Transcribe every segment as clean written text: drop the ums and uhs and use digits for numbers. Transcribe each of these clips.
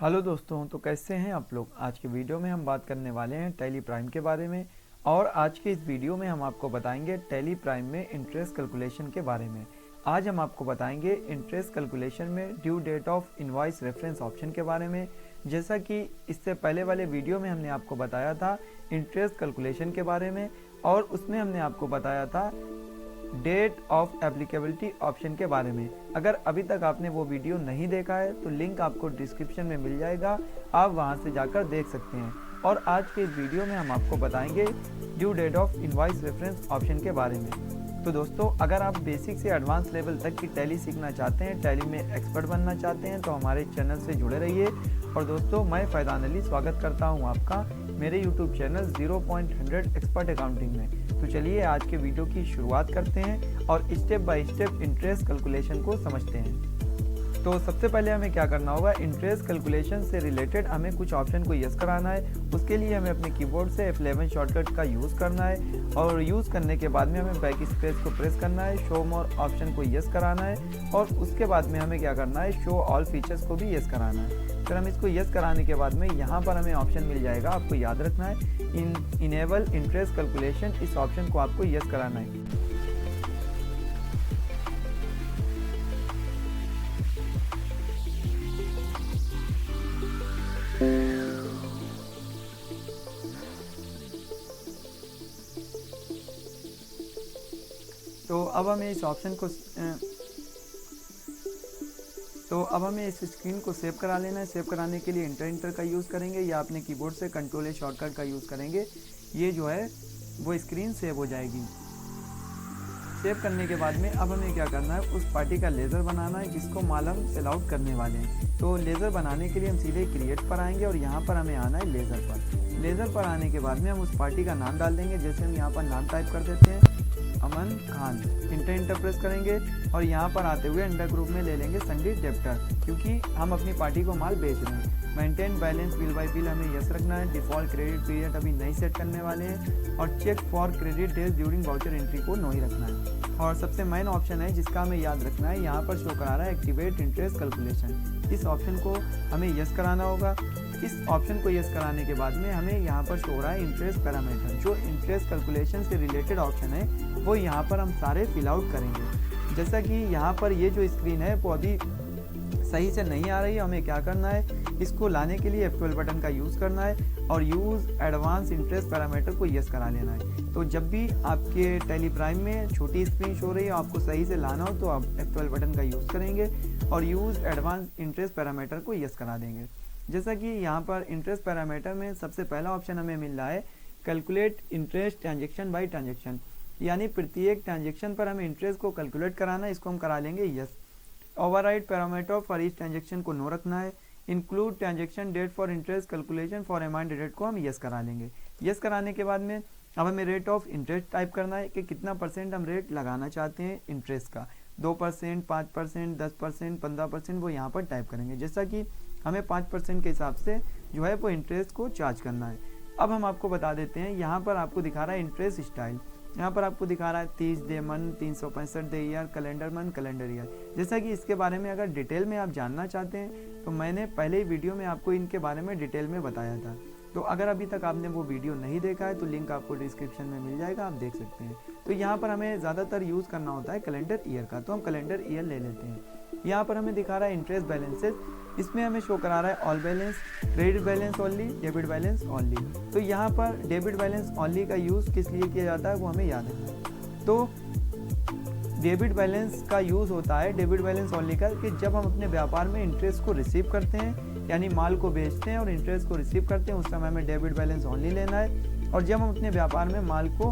Hello दोस्तों, तो कैसे हैं आप लोग। आज की वीडियो में हम बात करने वाले हैं टैली प्राइम के बारे में। और आज के इस वीडियो में हम आपको बताएंगे टैली प्राइम में इंटरेस्ट कैलकुलेशन के बारे में। आज हम आपको बताएंगे इंटरेस्ट कैलकुलेशन में due date of invoice reference option के बारे में। जैसा कि इससे पहले वाले वीडियो में हमने आपको बताया था इंटरेस्ट कैलकुलेशन के बारे में, और उसमें हमने आपको बताया था डेट ऑफ एप्लीकेबिलिटी ऑप्शन के बारे में। अगर अभी तक आपने वो वीडियो नहीं देखा है तो लिंक आपको डिस्क्रिप्शन में मिल जाएगा, आप वहां से जाकर देख सकते हैं। और आज के इस वीडियो में हम आपको बताएंगे due date of invoice reference option के बारे में। तो दोस्तों, अगर आप बेसिक से एडवांस लेवल तक की टैली सीखना चाहते हैं, टैली में एक्सपर्ट बनना चाहते हैं, तो हमारे चैनल से जुड़े रहिए। और दोस्तों, मैं फैजान अली स्वागत करता हूं आपका मेरे YouTube चैनल 0.100 एक्सपर्ट अकाउंटिंग में। तो चलिए आज के वीडियो की शुरुआत करते हैं और step by step interest calculation को समझते हैं। तो सबसे पहले हमें क्या करना होगा, इंटरेस्ट कैलकुलेशन से रिलेटेड हमें कुछ ऑप्शन को यस कराना है। उसके लिए हमें अपने कीबोर्ड से F11 शॉर्टकट का यूज़ करना है, और यूज़ करने के बाद में हमें बैक स्पेस को प्रेस करना है, शो मोर ऑप्शन को यस कराना है, और उसके बाद में हमें क्या करना है, शो ऑल फीचर्स को भी यस कराना है। फिर हम इसको यस कराने के बाद में यहाँ पर हमें ऑप्शन मिल जाएगा, आपको याद रखना है इनेबल इंटरेस्ट कैलकुलेशन, इस ऑप्शन को आपको यस कराना है। तो अब हमें इस ऑप्शन को इस स्क्रीन को सेव करा लेना है। सेव कराने के लिए इंटर का यूज़ करेंगे या अपने कीबोर्ड से कंट्रोल ए शॉर्टकट का यूज़ करेंगे। ये जो है वो स्क्रीन सेव हो जाएगी। सेव करने के बाद में अब हमें क्या करना है, उस पार्टी का लेज़र बनाना है जिसको माल हम सेल आउट करने वाले हैं। तो लेज़र बनाने के लिए हम सीधे क्रिएट पर आएंगे और यहाँ पर हमें आना है लेज़र पर। लेज़र पर आने के बाद में हम उस पार्टी का नाम डाल देंगे। जैसे हम यहाँ पर नाम टाइप कर देते हैं अमन खान, इंटर प्रेस करेंगे और यहाँ पर आते हुए अंडर ग्रुप में ले लेंगे संडे डेप्टर, क्योंकि हम अपनी पार्टी को माल बेच रहे हैं। Maintain balance bill bye bill हमें यस रखना है। डिफॉल्ट क्रेडिट पीरियड अभी नहीं सेट करने वाले हैं, और check for credit days during voucher entry को नो ही रखना है। और सबसे मेन ऑप्शन है जिसका हमें याद रखना है, यहाँ पर शो करा रहा है एक्टिवेट इंटरेस्ट कैलकुलेशन, इस ऑप्शन को हमें यस कराना होगा। इस ऑप्शन को यस कराने के बाद में हमें यहाँ पर शो हो रहा है इंटरेस्ट पैरामीटर, जो इंटरेस्ट कैलकुलेशन से रिलेटेड ऑप्शन है वो यहाँ पर हम सारे फिल आउट करेंगे। जैसा कि यहाँ पर ये जो स्क्रीन है वो अभी सही से नहीं आ रही है, हमें क्या करना है, इसको लाने के लिए F12 बटन का यूज़ करना है और यूज़ एडवांस इंटरेस्ट पैरामीटर को यस करा लेना है। तो जब भी आपके टैली प्राइम में छोटी स्क्रीन शो रही है, आपको सही से लाना हो तो आप F12 बटन का यूज़ करेंगे और यूज़ एडवांस इंटरेस्ट पैरामीटर को यस करा देंगे। जैसा कि यहाँ पर इंटरेस्ट पैरामीटर में सबसे पहला ऑप्शन हमें मिल रहा है calculate interest transaction by transaction, यानी प्रत्येक ट्रांजेक्शन पर हमें इंटरेस्ट को कैलकुलेट कराना है, इसको हम करा लेंगे यस। ओवरराइड पैरामीटर फॉर इस ट्रांजेक्शन को नो रखना है। Include transaction date for interest calculation for amount date को हम यस करा लेंगे। यस कराने के बाद में अब हमें रेट ऑफ इंटरेस्ट टाइप करना है कि कितना परसेंट हम रेट लगाना चाहते हैं इंटरेस्ट का, 2%, 5%, 10%, 15%, वो यहाँ पर टाइप करेंगे। जैसा कि हमें 5% के हिसाब से जो है वो इंटरेस्ट को चार्ज करना है। अब हम आपको बता देते हैं, यहाँ पर आपको दिखा रहा है इंटरेस्ट स्टाइल, यहाँ पर आपको दिखा रहा है 30 day month, 365 day year, calendar month, calendar year. जैसा कि इसके बारे में अगर डिटेल में आप जानना चाहते हैं तो मैंने पहले ही वीडियो में आपको इनके बारे में डिटेल में बताया था। तो अगर अभी तक आपने वो वीडियो नहीं देखा है तो लिंक आपको डिस्क्रिप्शन में मिल जाएगा, आप देख सकते हैं। तो यहाँ पर हमें ज़्यादातर यूज़ करना होता है कैलेंडर ईयर का, तो हम कैलेंडर ईयर ले लेते हैं। यहाँ पर हमें दिखा रहा है इंटरेस्ट बैलेंसेस, इसमें हमें शो करा रहा है all balance, credit balance only, debit balance only. तो यहाँ पर डेबिट बैलेंस ओनली का यूज़ किस लिए किया जाता है वो हमें याद है। तो डेबिट बैलेंस का यूज़ होता है, डेबिट बैलेंस ओनली का, कि जब हम अपने व्यापार में इंटरेस्ट को रिसीव करते हैं, यानी माल को बेचते हैं और इंटरेस्ट को रिसीव करते हैं, उस समय हमें डेबिट बैलेंस ओनली लेना है। और जब हम अपने व्यापार में माल को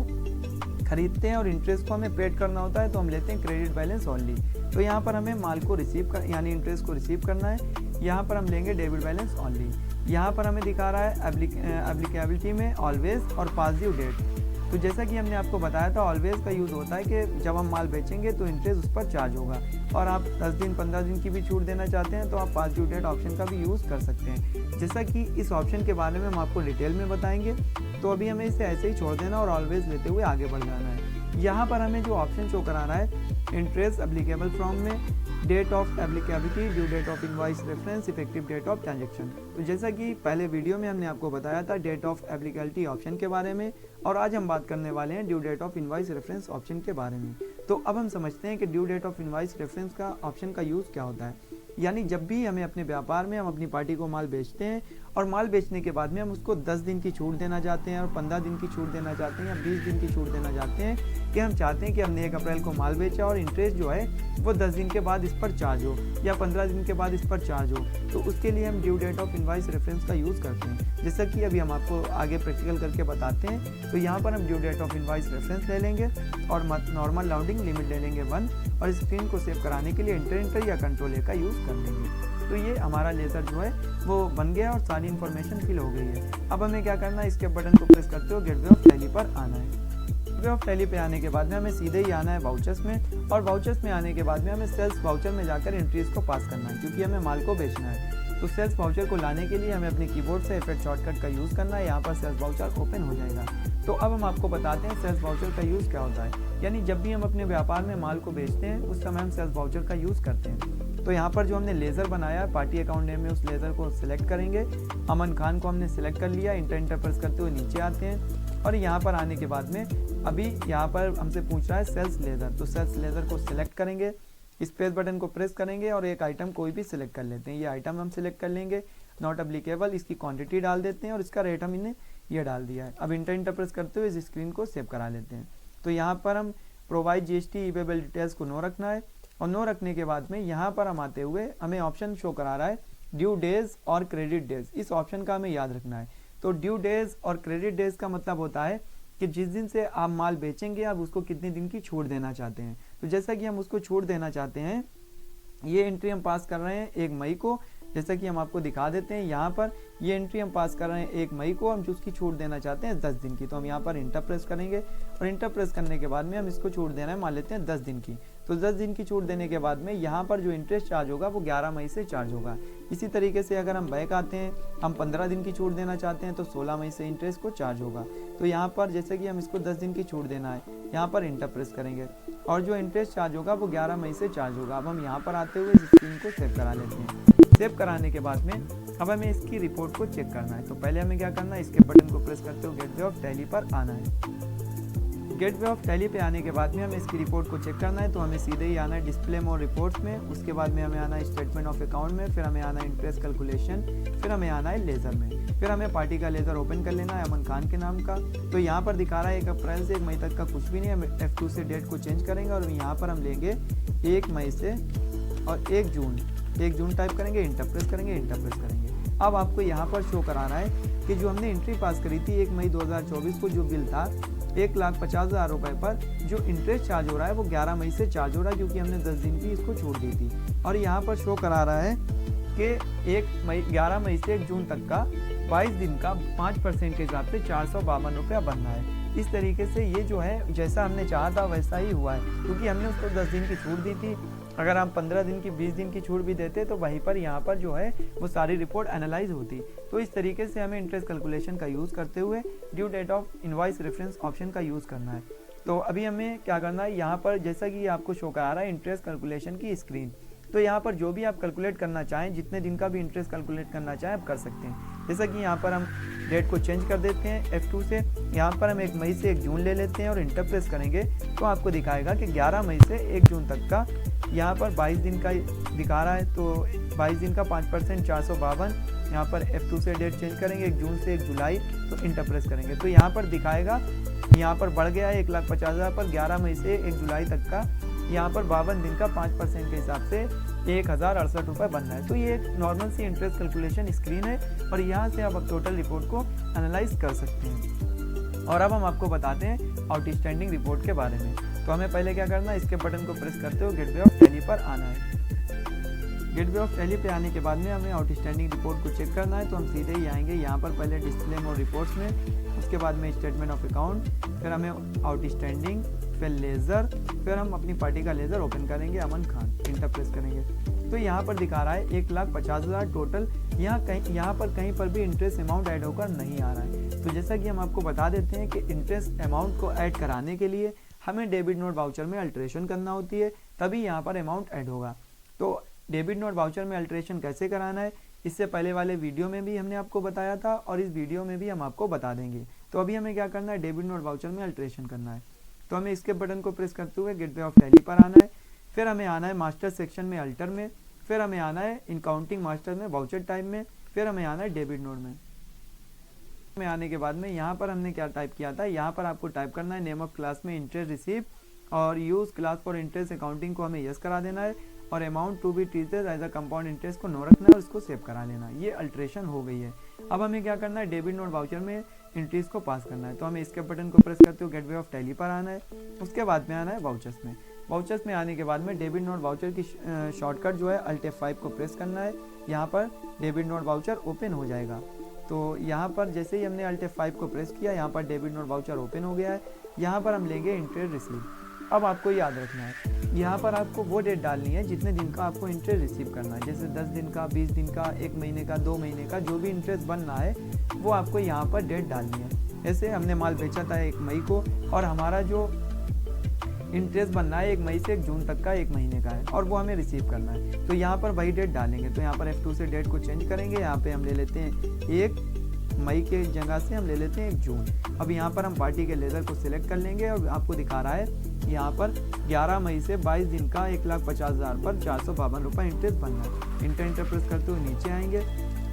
खरीदते हैं और इंटरेस्ट को हमें पेड करना होता है तो हम लेते हैं क्रेडिट बैलेंस ओनली। तो यहाँ पर हमें माल को यानी इंटरेस्ट को रिसीव करना है, यहाँ पर हम लेंगे डेबिट बैलेंस ओनली। यहाँ पर हमें दिखा रहा है एप्लीकेबिलिटी में ऑलवेज और पास ड्यू डेट। तो जैसा कि हमने आपको बताया था, ऑलवेज का यूज़ होता है कि जब हम माल बेचेंगे तो इंटरेस्ट उस पर चार्ज होगा, और आप 10 दिन 15 दिन की भी छूट देना चाहते हैं तो आप पास ड्यू डेट ऑप्शन का भी यूज़ कर सकते हैं। जैसा कि इस ऑप्शन के बारे में हम आपको डिटेल में बताएंगे, तो अभी हमें इसे ऐसे ही छोड़ देना और ऑलवेज लेते हुए आगे बढ़ जाना है। यहाँ पर हमें जो ऑप्शन शो करा रहा है इंटरेस्ट एप्लीकेबल फ्रॉम में date of applicability, due date of invoice reference, effective date of transaction. तो जैसा कि पहले वीडियो में हमने आपको बताया था डेट ऑफ एप्लीकेबिलिटी ऑप्शन के बारे में, और आज हम बात करने वाले हैं due date of invoice reference option के बारे में। तो अब हम समझते हैं कि due date of invoice reference का ऑप्शन का यूज़ क्या होता है। यानी जब भी हमें अपने व्यापार में हम अपनी पार्टी को माल बेचते हैं और माल बेचने के बाद में हम उसको 10 दिन की छूट देना चाहते हैं और 15 दिन की छूट देना चाहते हैं या 20 दिन की छूट देना चाहते हैं, कि हम चाहते हैं कि हमने 1 अप्रैल को माल बेचा और इंटरेस्ट जो है वो 10 दिन के बाद इस पर चार्ज हो या 15 दिन के बाद इस पर चार्ज हो, तो उसके लिए हम due date of invoice reference का यूज़ करते हैं। जैसा कि अभी हम आपको आगे प्रैक्टिकल करके बताते हैं। तो यहाँ पर हम due date of invoice reference ले लेंगे और नॉर्मल राउंडिंग लिमिट ले लेंगे 1, और स्क्रीन को सेव कराने के लिए एंटर या कंट्रोल ए का यूज़ कर लेंगे। तो ये हमारा लेज़र जो है वो बन गया और सारी इन्फॉर्मेशन फिल हो गई है। अब हमें क्या करना है, इसके बटन को प्रेस करते हुए गेटवे ऑफ टैली पर आना है। गेटवे ऑफ टैली पे आने के बाद में हमें सीधे ही आना है वाउचर्स में, और वाउचर्स में आने के बाद में हमें सेल्स वाउचर में जाकर एंट्रीज को पास करना है, क्योंकि हमें माल को बेचना है। तो सेल्स वाउचर को लाने के लिए हमें अपने कीबोर्ड से F8 शॉर्टकट का यूज़ करना है। यहाँ पर सेल्स वाउचर ओपन हो जाएगा। तो अब हम आपको बताते हैं सेल्स वाउचर का यूज़ क्या होता है। यानी जब भी हम अपने व्यापार में माल को बेचते हैं उस समय हम सेल्स वाउचर का यूज़ करते हैं। तो यहाँ पर जो हमने लेज़र बनाया है पार्टी अकाउंट नेम में, उस लेज़र को सिलेक्ट करेंगे। अमन खान को हमने सिलेक्ट कर लिया। इंटर प्रेस करते हुए नीचे आते हैं और यहाँ पर आने के बाद में अभी यहाँ पर हमसे पूछ रहा है सेल्स लेज़र, तो सेल्स लेज़र को सिलेक्ट करेंगे, स्पेस बटन को प्रेस करेंगे और एक आइटम कोई भी सिलेक्ट कर लेते हैं। ये आइटम हम सिलेक्ट कर लेंगे, नॉट एप्लीकेबल, इसकी क्वांटिटी डाल देते हैं और इसका रेट हम इन्हें ये डाल दिया है। अब इंटर प्रेस करते हुए इस स्क्रीन को सेव करा लेते हैं। तो यहाँ पर हम प्रोवाइड GST ईवेबल डिटेल्स को नो रखना है, और नो रखने के बाद में यहाँ पर हम आते हुए हमें ऑप्शन शो करा रहा है ड्यू डेज और क्रेडिट डेज। इस ऑप्शन का हमें याद रखना है। तो ड्यू डेज और क्रेडिट डेज का मतलब होता है कि जिस दिन से आप माल बेचेंगे आप उसको कितने दिन की छूट देना चाहते हैं। तो जैसा कि हम उसको छूट देना चाहते हैं, ये एंट्री हम पास कर रहे हैं 1 मई को, जैसा कि हम आपको दिखा देते हैं। यहाँ पर ये एंट्री हम पास कर रहे हैं 1 मई को, हम उसकी छूट देना चाहते हैं 10 दिन की। तो हम यहाँ पर इंटर प्रेस करेंगे और इंटर प्रेस करने के बाद में हम इसको छूट देना है, मान लेते हैं 10 दिन की। तो 10 दिन की छूट देने के बाद में यहाँ पर जो इंटरेस्ट चार्ज होगा वो 11 मई से चार्ज होगा। इसी तरीके से अगर हम बैक आते हैं, हम 15 दिन की छूट देना चाहते हैं तो 16 मई से इंटरेस्ट को चार्ज होगा। तो यहाँ पर जैसे कि हम इसको 10 दिन की छूट देना है, यहाँ पर इंटर प्रेस करेंगे और जो इंटरेस्ट चार्ज होगा वो 11 मई से चार्ज होगा। अब हम यहाँ पर आते हुए इस स्क्रीन को सेव करा लेते हैं। सेव कराने के बाद में अब हमें इसकी रिपोर्ट को चेक करना है। तो पहले हमें क्या करना है, इसके बटन को प्रेस करते हुए गेटवे ऑफ टैली पर आना है। गेटवे ऑफ टैली पे आने के बाद में हमें इसकी रिपोर्ट को चेक करना है। तो हमें सीधे ही आना है डिस्प्ले मोर रिपोर्ट्स में, उसके बाद में हमें आना है स्टेटमेंट ऑफ अकाउंट में, फिर हमें आना है इंटरेस्ट कैलकुलेशन, फिर हमें आना है लेज़र में, फिर हमें पार्टी का लेज़र ओपन कर लेना है अमन खान के नाम का। तो यहाँ पर दिखा रहा है 1 अप्रैल से 1 मई तक का कुछ भी नहीं है। हम F2 से डेट को चेंज करेंगे और यहाँ पर हम लेंगे 1 मई से और 1 जून टाइप करेंगे, इंटर प्रेस करेंगे, इंटर प्रेस करेंगे। अब आपको यहाँ पर शो करा रहा है कि जो हमने एंट्री पास करी थी 1 मई 2024 को, जो बिल था 1,50,000 रुपये पर, जो इंटरेस्ट चार्ज हो रहा है वो 11 मई से चार्ज हो रहा है, क्योंकि हमने 10 दिन की इसको छूट दी थी। और यहाँ पर शो करा रहा है कि 11 मई से 1 जून तक का 22 दिन का 5% के हिसाब से 452 रुपया बनना है। इस तरीके से ये जो है जैसा हमने चाहा था वैसा ही हुआ है, क्योंकि हमने उसको 10 दिन की छूट दी थी। अगर हम 15 दिन की 20 दिन की छूट भी देते तो वहीं पर यहाँ पर जो है वो सारी रिपोर्ट एनालाइज होती। तो इस तरीके से हमें इंटरेस्ट कैलकुलेशन का यूज़ करते हुए due date of invoice reference option का यूज़ करना है। तो अभी हमें क्या करना है, यहाँ पर जैसा कि आपको शो करा रहा है इंटरेस्ट कैलकुलेशन की स्क्रीन, तो यहाँ पर जो भी आप कैलकुलेट करना चाहें, जितने दिन का भी इंटरेस्ट कैलकुलेट करना चाहें आप कर सकते हैं। जैसा कि यहाँ पर हम डेट को चेंज कर देते हैं F2 से, यहाँ पर हम 1 मई से 1 जून ले लेते हैं और इंटर प्रेस करेंगे तो आपको दिखाएगा कि 11 मई से 1 जून तक का यहाँ पर 22 दिन का दिखा रहा है। तो 22 दिन का 5% 452, यहाँ पर F2 से डेट चेंज करेंगे 1 जून से 1 जुलाई, तो इंटर प्रेस करेंगे तो यहाँ पर दिखाएगा, यहाँ पर बढ़ गया है 1,50,000 पर 11 मई से 1 जुलाई तक का, यहाँ पर 52 दिन का 5% के हिसाब से 1,068 रुपये बनना है। तो ये एक नॉर्मल सी इंटरेस्ट कैलकुलेशन स्क्रीन है और यहाँ से आप टोटल रिपोर्ट को एनालाइज कर सकते हैं। और अब हम आपको बताते हैं आउटस्टैंडिंग रिपोर्ट के बारे में। तो हमें पहले क्या करना है, इसके बटन को प्रेस करते हुए गेटवे ऑफ टैली पर आना है। गेटवे ऑफ टैली पे आने के बाद में हमें आउटस्टैंडिंग रिपोर्ट को चेक करना है। तो हम सीधे ही आएंगे यहाँ पर पहले डिस्प्ले मोर रिपोर्ट्स में, उसके बाद में स्टेटमेंट ऑफ अकाउंट, फिर हमें आउटस्टैंडिंग, फिर लेज़र, फिर हम अपनी पार्टी का लेज़र ओपन करेंगे अमन खान, इंटर प्रेस करेंगे तो यहाँ पर दिखा रहा है 1,50,000 टोटल। यहाँ पर कहीं पर भी इंटरेस्ट अमाउंट ऐड होकर नहीं आ रहा है। तो जैसा कि हम आपको बता देते हैं कि इंटरेस्ट अमाउंट को ऐड कराने के लिए हमें डेबिट नोट वाउचर में अल्टरेशन करना होती है, तभी यहाँ पर अमाउंट ऐड होगा। तो डेबिट नोट वाउचर में अल्ट्रेशन कैसे कराना है इससे पहले वाले वीडियो में भी हमने आपको बताया था और इस वीडियो में भी हम आपको बता देंगे। तो अभी हमें क्या करना है, डेबिट नोट वाउचर में अल्ट्रेशन करना है। तो हमें इसके बटन को प्रेस करते हुए गेटवे ऑफ टैली पर आना है, फिर हमें आना है मास्टर सेक्शन में अल्टर में, फिर हमें आना है इन काउंटिंग मास्टर में वाउचर टाइप में, फिर हमें आना है डेबिट नोट में आने के बाद में यहाँ पर हमने क्या टाइप किया था, यहाँ पर आपको टाइप करना है नेम ऑफ क्लास में इंटरेस्ट रिसीव और use class for interest accounting को हमें यस करा देना है और amount to be treated as a compound interest को नो रखना है और इसको सेव करा लेना। ये अल्ट्रेशन हो गई है। अब हमें क्या करना है, डेबिट नोट वाउचर में एंट्रीज को पास करना है। तो हमें इसके बटन को प्रेस करते हुए गेटवे ऑफ टैली पर आना है, उसके बाद में आना है वाउचर्स में। वाउचर्स में आने के बाद में डेबिट नोट वाउचर की शॉर्टकट जो है अल्ट F5 को प्रेस करना है। यहाँ पर डेबिट नोट वाउचर ओपन हो जाएगा। तो यहाँ पर जैसे ही हमने अल्ट F5 को प्रेस किया, यहाँ पर डेबिट नोट वाउचर ओपन हो गया है। यहाँ पर हम लेंगे इंटरेस्ट रिसीव। अब आपको याद रखना है, यहाँ पर आपको वो डेट डालनी है जितने दिन का आपको इंटरेस्ट रिसीव करना है। जैसे 10 दिन का, 20 दिन का, 1 महीने का, 2 महीने का, जो भी इंटरेस्ट बन रहा है वो आपको यहाँ पर डेट डालनी है। जैसे हमने माल बेचा था 1 मई को और हमारा जो इंटरेस्ट बनना है 1 मई से 1 जून तक का 1 महीने का है और वो हमें रिसीव करना है। तो यहाँ पर वही डेट डालेंगे। तो यहाँ पर F2 से डेट को चेंज करेंगे। यहाँ पे हम ले लेते हैं 1 मई के जगह से हम ले लेते हैं 1 जून। अब यहाँ पर हम पार्टी के लेज़र को सिलेक्ट कर लेंगे और आपको दिखा रहा है यहाँ पर 11 मई से 22 दिन का 1,50,000 पर 452 रुपये इंटरेस्ट बनना है। इंटर प्रेस करते हुए नीचे आएंगे।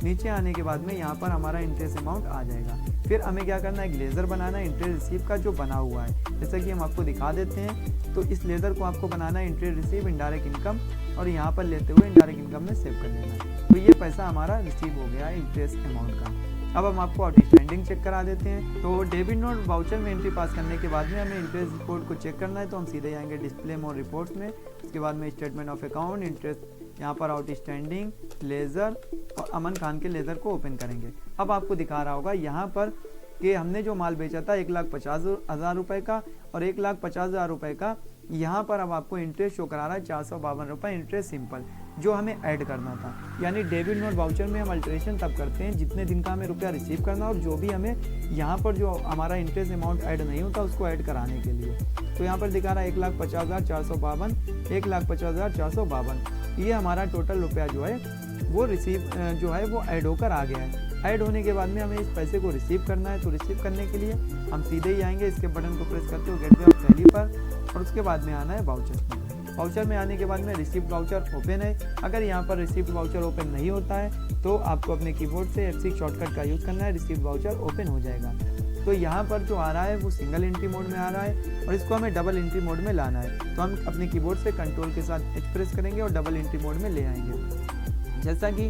नीचे आने के बाद में यहाँ पर हमारा इंटरेस्ट अमाउंट आ जाएगा। फिर हमें क्या करना है, एक लेज़र बनाना है इंटरेस्ट रिसीव का जो बना हुआ है, जैसा कि हम आपको दिखा देते हैं। तो इस लेज़र को आपको बनाना है इंटरेस्ट रिसीव इनडायरेक्ट इनकम और यहाँ पर लेते हुए इनडायरेक्ट इनकम में सेव कर देना है। तो ये पैसा हमारा रिसीव हो गया है इंटरेस्ट अमाउंट का। अब हम आपको आउटस्टैंडिंग चेक करा देते हैं। तो डेबिट नोट वाउचर में एंट्री पास करने के बाद में हमें इंटरेस्ट रिपोर्ट को चेक करना है। तो हम सीधे आएंगे डिस्प्ले मोर रिपोर्ट्स में, उसके बाद में स्टेटमेंट ऑफ अकाउंट, इंटरेस्ट, यहाँ पर आउटस्टैंडिंग, लेज़र और अमन खान के लेज़र को ओपन करेंगे। अब आपको दिखा रहा होगा यहाँ पर कि हमने जो माल बेचा था 1,50,000 रुपये का और 1,50,000 रुपये का यहाँ पर अब आपको इंटरेस्ट शो करा रहा है 452 रुपये इंटरेस्ट सिंपल, जो हमें ऐड करना था। यानी डेबिट नोट वाउचर में हम अल्ट्रेशन तब करते हैं जितने दिन का हमें रुपया रिसीव करना और जो भी हमें यहाँ पर जो हमारा इंटरेस्ट अमाउंट ऐड नहीं होता उसको ऐड कराने के लिए। तो यहाँ पर दिखा रहा है 1,50,452, 1,50,452, ये हमारा टोटल रुपया जो है वो रिसीव जो है वो ऐड होकर आ गया है। ऐड होने के बाद में हमें इस पैसे को रिसीव करना है। तो रिसीव करने के लिए हम सीधे ही आएंगे इसके बटन को प्रेस करते हुए गेटवे ऑफ टैली पर और उसके बाद में आना है वाउचर में। वाउचर में आने के बाद में रिसीप्ट वाउचर ओपन है। अगर यहाँ पर रिसीप्ट वाउचर ओपन नहीं होता है तो आपको अपने कीबोर्ड से F6 शॉर्टकट का यूज़ करना है, रिसीप्ट वाउचर ओपन हो जाएगा। तो यहाँ पर जो आ रहा है वो सिंगल एंट्री मोड में आ रहा है और इसको हमें डबल एंट्री मोड में लाना है। तो हम अपने कीबोर्ड से कंट्रोल के साथ H प्रेस करेंगे और डबल एंट्री मोड में ले आएंगे। जैसा कि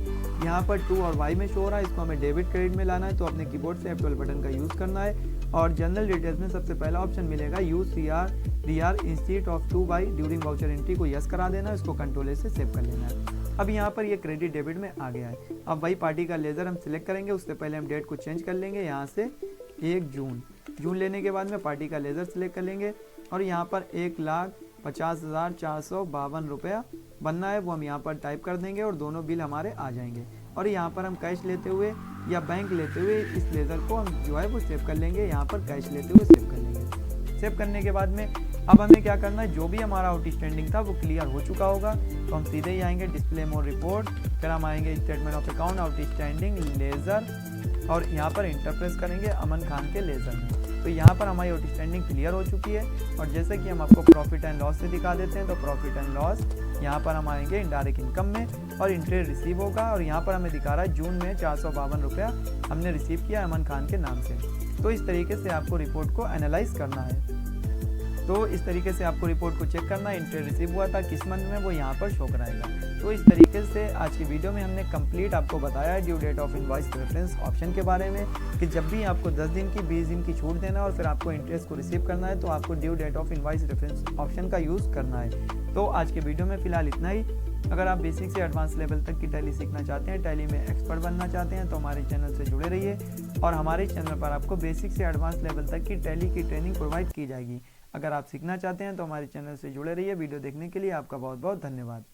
यहाँ पर 2 और Y में शो हो रहा है, इसको हमें डेबिट क्रेडिट में लाना है। तो अपने कीबोर्ड से F12 बटन का यूज़ करना है और जनरल डिटेल्स में सबसे पहला ऑप्शन मिलेगा use CR institute of 2 during voucher entry को यस करा देना है, इसको कंट्रोल से सेव कर लेना है। अब यहाँ पर ये क्रेडिट डेबिट में आ गया है। अब वही पार्टी का लेज़र हम सिलेक्ट करेंगे, उससे पहले हम डेट को चेंज कर लेंगे यहाँ से 1 जून लेने के बाद में पार्टी का लेज़र सिलेक्ट कर लेंगे और यहाँ पर 1,50,452 रुपया बनना है वो हम यहाँ पर टाइप कर देंगे और दोनों बिल हमारे आ जाएंगे। और यहाँ पर हम कैश लेते हुए या बैंक लेते हुए इस लेज़र को हम जो है वो सेव कर लेंगे। यहाँ पर कैश लेते हुए सेव कर लेंगे। सेव करने के बाद में अब हमें क्या करना है, जो भी हमारा आउटस्टैंडिंग था वो क्लियर हो चुका होगा। तो हम सीधे ही आएंगे डिस्प्ले मोर रिपोर्ट, फिर हम आएंगे statement of account, outstanding, laser और यहाँ पर इंटर प्रेस करेंगे अमन खान के लेज़र में। तो यहाँ पर हमारी आउटस्टैंडिंग क्लियर हो चुकी है। और जैसे कि हम आपको प्रॉफिट एंड लॉस से दिखा देते हैं, तो प्रॉफिट एंड लॉस यहाँ पर हम आएंगे इनडायरेक्ट इनकम में और इंटरेस्ट रिसीव होगा और यहाँ पर हमें दिखा रहा है जून में 452 रुपया हमने रिसीव किया अमन खान के नाम से। तो इस तरीके से आपको रिपोर्ट को एनालाइज करना है। तो इस तरीके से आपको रिपोर्ट को चेक करना है, इंटरेस्ट रिसीव हुआ था किस मंथ में वो यहाँ पर शो कराएगा। तो इस तरीके से आज की वीडियो में हमने कंप्लीट आपको बताया है due date of invoice reference option के बारे में कि जब भी आपको 10 दिन की 20 दिन की छूट देना और फिर आपको इंटरेस्ट को रिसीव करना है तो आपको due date of invoice reference option का यूज़ करना है। तो आज के वीडियो में फिलहाल इतना ही। अगर आप बेसिक से एडवांस लेवल तक की टैली सीखना चाहते हैं, टैली में एक्सपर्ट बनना चाहते हैं तो हमारे चैनल से जुड़े रहिए और हमारे चैनल पर आपको बेसिक से एडवांस लेवल तक की टैली की ट्रेनिंग प्रोवाइड की जाएगी। अगर आप सीखना चाहते हैं तो हमारे चैनल से जुड़े रहिए। वीडियो देखने के लिए आपका बहुत बहुत धन्यवाद।